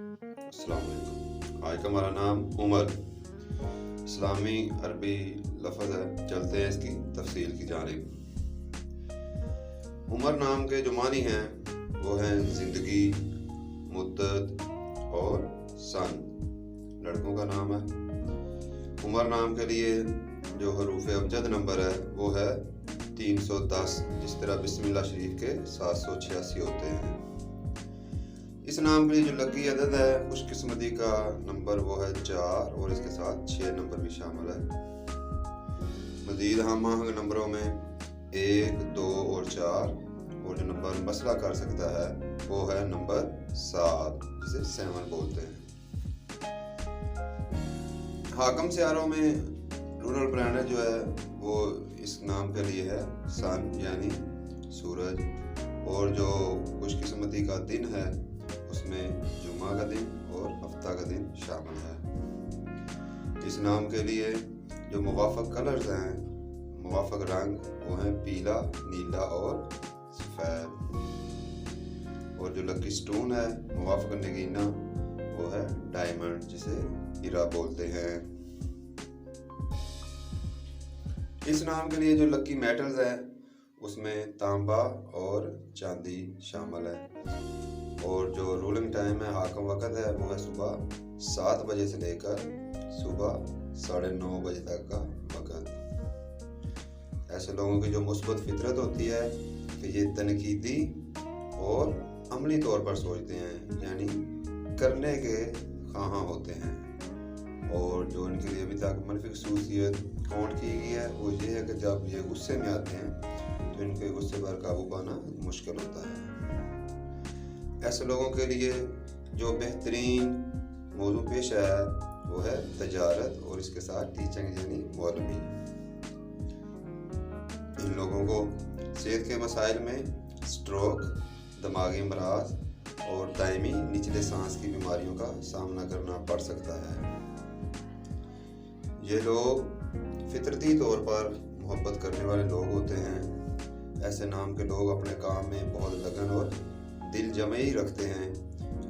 अस्सलाम वालेकुम। आज का हमारा नाम उमर इस्लामी अरबी लफ्ज़ है। चलते हैं इसकी तफसील की जानिब। उमर नाम के जो मानी हैं वो हैं ज़िंदगी, मुद्दत और सन। लड़कों का नाम है। उमर नाम के लिए जो हरूफ अबजद नंबर है वो है 310, जिस तरह बिस्मिल्लाह शरीफ के 786 होते हैं। इस नाम के लिए जो लकी अदद है खुशकिस्मती का नंबर वो है 4 और इसके साथ 6 नंबर भी शामिल है। मज़ीद हम आहंग नंबरों में 1, 2 और 4 और जो नंबर मसला कर सकता है वो है नंबर 7, जिसे 7 बोलते हैं। हाकम सियारों में रूरल प्लैनेट जो है वो इस नाम के लिए है सन यानी सूरज, और जो खुशकिस्मती का दिन है उसमें जुमा का दिन और हफ्ता का दिन शामिल है। इस नाम के लिए जो मुवाफक कलर्स हैं, मुवाफक रंग वो हैं पीला, नीला और सफ़ेद। और जो लकी स्टोन है मुवाफक नगीना वो है डायमंड, जिसे हीरा बोलते हैं। इस नाम के लिए जो लकी मेटल्स हैं उसमें तांबा और चांदी शामिल है। और जो रूलिंग टाइम है, हाकम वक़्त है, वो है सुबह 7 बजे से लेकर सुबह 9:30 बजे तक का वक़्त। ऐसे लोगों की जो मुस्बत फितरत होती है कि ये तनकीदी और अमली तौर पर सोचते हैं, यानी करने के ख़्वाहां होते हैं। और जो इनके लिए अभी तक मनफी खसूसियत काउंट की गई है वो ये है कि जब ये गुस्से में आते हैं तो इनके गुस्से पर काबू पाना मुश्किल होता है। ऐसे लोगों के लिए जो बेहतरीन मौजू पेश है वो है तजारत और इसके साथ टीचिंग यानी मौलवी। इन लोगों को सेहत के मसाइल में स्ट्रोक, दिमागी अमराज और दायमी निचले सांस की बीमारियों का सामना करना पड़ सकता है। ये लोग फितरती तौर पर मोहब्बत करने वाले लोग होते हैं। ऐसे नाम के लोग अपने काम में बहुत लगन और दिल जमई रखते हैं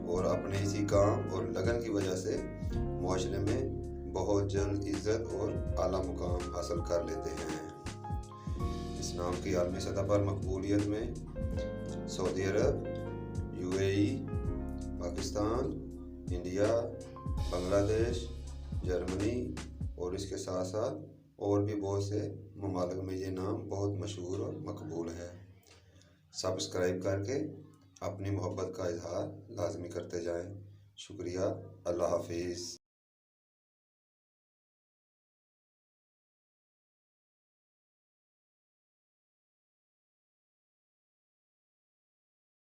और अपने इसी काम और लगन की वजह से मुआशरे में बहुत जल्द इज्जत और आला मुकाम हासिल कर लेते हैं। इस नाम की आलमी सतह पर मकबूलियत में सऊदी अरब, UAE, Pakistan, India, Bangladesh, Germany और इसके साथ साथ और भी बहुत से ममालिक में ये नाम बहुत मशहूर और मकबूल है। सब्सक्राइब करके अपनी मोहब्बत का इजहार लाजमी करते जाएं। शुक्रिया। अल्लाह हाफिज़।